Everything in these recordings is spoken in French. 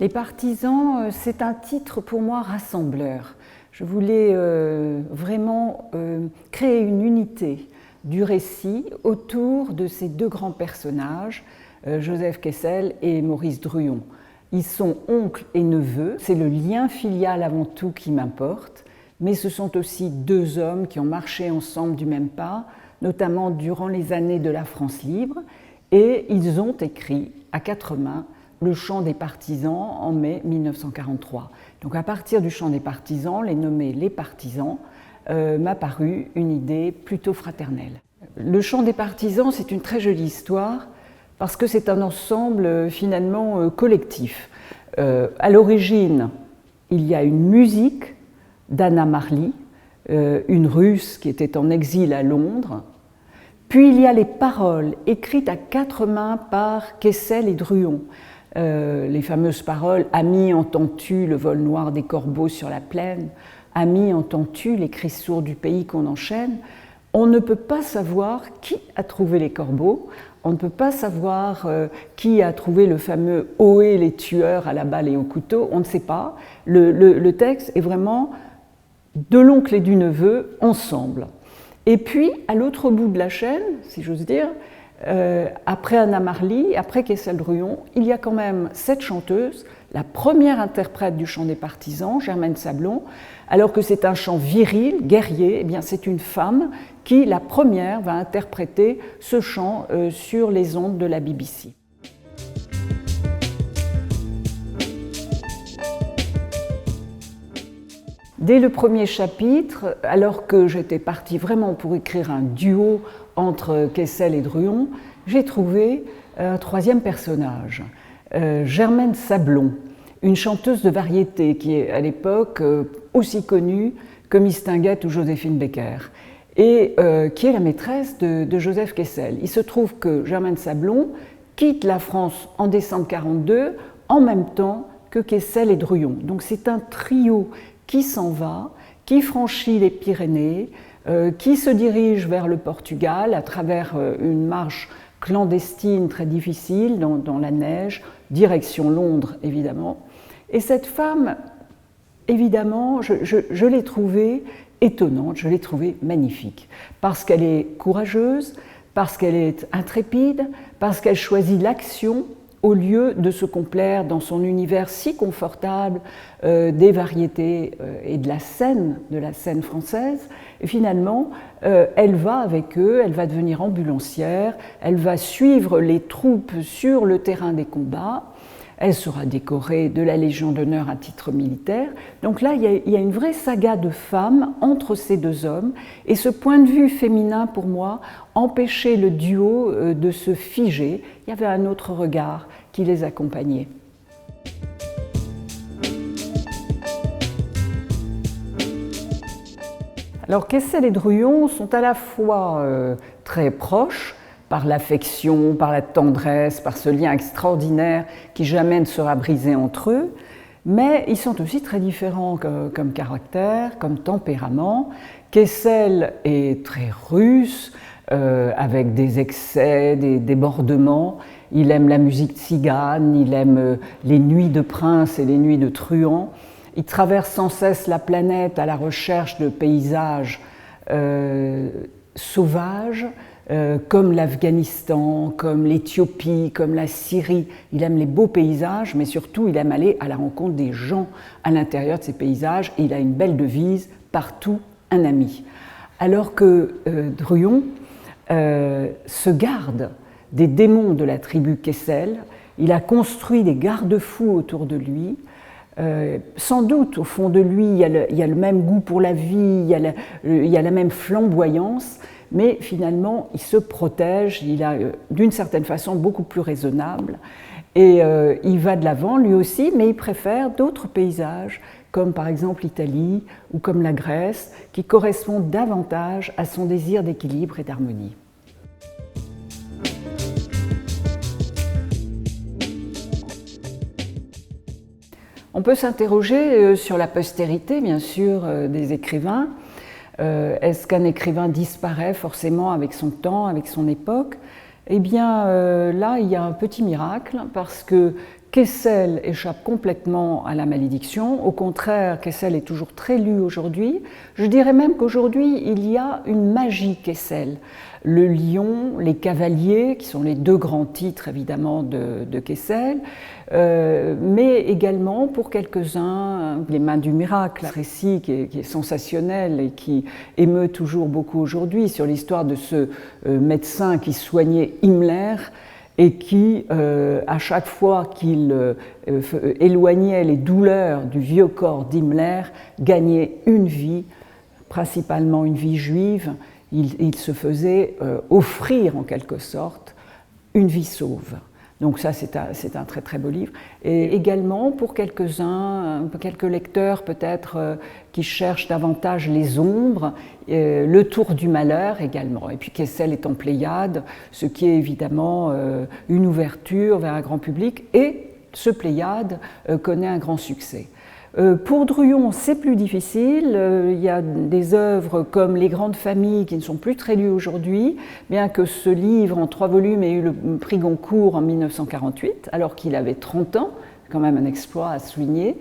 Les partisans, c'est un titre pour moi rassembleur. Je voulais vraiment créer une unité du récit autour de ces deux grands personnages, Joseph Kessel et Maurice Druon. Ils sont oncles et neveux, c'est le lien filial avant tout qui m'importe, mais ce sont aussi deux hommes qui ont marché ensemble du même pas, notamment durant les années de la France libre, et ils ont écrit à quatre mains le Chant des partisans en mai 1943. Donc à partir du Chant des partisans, les nommer les partisans, m'a paru une idée plutôt fraternelle. Le Chant des partisans, c'est une très jolie histoire parce que c'est un ensemble finalement collectif. À l'origine, il y a une musique d'Anna Marly, une Russe qui était en exil à Londres. Puis il y a les paroles écrites à quatre mains par Kessel et Druon. Les fameuses paroles « Ami, entends-tu le vol noir des corbeaux sur la plaine ?»« Ami, entends-tu les cris sourds du pays qu'on enchaîne ?» On ne peut pas savoir qui a trouvé les corbeaux, on ne peut pas savoir qui a trouvé le fameux « Ohé les tueurs à la balle et au couteau », on ne sait pas. Le texte est vraiment de l'oncle et du neveu ensemble. Et puis, à l'autre bout de la chaîne, si j'ose dire, après Anna Marly, après Kessel-Druon, il y a quand même cette chanteuse, la première interprète du chant des partisans, Germaine Sablon, alors que c'est un chant viril, guerrier, eh bien c'est une femme qui, la première, va interpréter ce chant sur les ondes de la BBC. Dès le premier chapitre, alors que j'étais partie vraiment pour écrire un duo entre Kessel et Druon, j'ai trouvé un troisième personnage, Germaine Sablon, une chanteuse de variété qui est à l'époque aussi connue que Miss Tinguette ou Joséphine Baker, et qui est la maîtresse de Joseph Kessel. Il se trouve que Germaine Sablon quitte la France en décembre 1942 en même temps que Kessel et Druon. Donc c'est un trio qui s'en va, qui franchit les Pyrénées, qui se dirige vers le Portugal à travers une marche clandestine très difficile dans la neige, direction Londres évidemment. Et cette femme, évidemment, je l'ai trouvée étonnante, je l'ai trouvée magnifique, parce qu'elle est courageuse, parce qu'elle est intrépide, parce qu'elle choisit l'action au lieu de se complaire dans son univers si confortable des variétés et de la scène française. Et finalement, elle va avec eux, elle va devenir ambulancière, elle va suivre les troupes sur le terrain des combats, elle sera décorée de la Légion d'honneur à titre militaire. Donc là, il y a une vraie saga de femmes entre ces deux hommes, et ce point de vue féminin, pour moi, empêchait le duo de se figer. Il y avait un autre regard qui les accompagnait. Alors Kessel et Druon sont à la fois très proches, par l'affection, par la tendresse, par ce lien extraordinaire qui jamais ne sera brisé entre eux, mais ils sont aussi très différents comme caractère, comme tempérament. Kessel est très russe, avec des excès, des débordements. Il aime la musique tzigane, il aime les nuits de princes et les nuits de truands. Il traverse sans cesse la planète à la recherche de paysages sauvages, comme l'Afghanistan, comme l'Éthiopie, comme la Syrie. Il aime les beaux paysages, mais surtout il aime aller à la rencontre des gens à l'intérieur de ces paysages, et il a une belle devise, partout un ami. Alors que Druon se garde des démons de la tribu Kessel, il a construit des garde-fous autour de lui. Sans doute, au fond de lui, il y a le même goût pour la vie, il y a la même flamboyance, mais finalement, il se protège, il est d'une certaine façon beaucoup plus raisonnable, et il va de l'avant lui aussi, mais il préfère d'autres paysages, comme par exemple l'Italie ou comme la Grèce, qui correspondent davantage à son désir d'équilibre et d'harmonie. On peut s'interroger sur la postérité, bien sûr, des écrivains. Est-ce qu'un écrivain disparaît forcément avec son temps, avec son époque? Eh bien, là, il y a un petit miracle, parce que Kessel échappe complètement à la malédiction. Au contraire, Kessel est toujours très lu aujourd'hui. Je dirais même qu'aujourd'hui, il y a une magie Kessel. Le lion, les cavaliers, qui sont les deux grands titres évidemment de Kessel, mais également pour quelques-uns, les mains du miracle, un récit qui est sensationnel et qui émeut toujours beaucoup aujourd'hui sur l'histoire de ce médecin qui soignait Himmler et qui, à chaque fois qu'il éloignait les douleurs du vieux corps d'Himmler, gagnait une vie, principalement une vie juive. Il se faisait offrir en quelque sorte une vie sauve. Donc ça, c'est un très très beau livre. Et également pour quelques-uns, quelques lecteurs peut-être qui cherchent davantage les ombres, le Tour du malheur également. Et puis Kessel est en Pléiade, ce qui est évidemment une ouverture vers un grand public. Et ce Pléiade connaît un grand succès. Pour Druon, c'est plus difficile. Il y a des œuvres comme Les Grandes Familles qui ne sont plus très lues aujourd'hui, bien que ce livre en 3 volumes ait eu le prix Goncourt en 1948, alors qu'il avait 30 ans, quand même un exploit à souligner.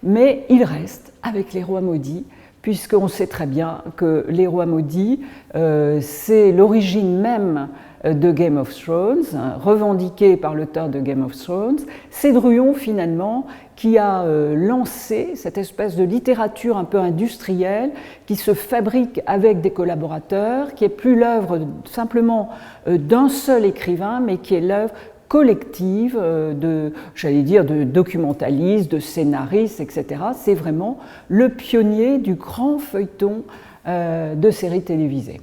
Mais il reste avec Les Rois Maudits, puisqu'on sait très bien que Les Rois Maudits, c'est l'origine même de Game of Thrones, revendiqué par l'auteur de Game of Thrones. C'est Druon finalement qui a lancé cette espèce de littérature un peu industrielle qui se fabrique avec des collaborateurs, qui est plus l'œuvre simplement d'un seul écrivain, mais qui est l'œuvre collective de documentalistes, de scénaristes, etc. C'est vraiment le pionnier du grand feuilleton de séries télévisées.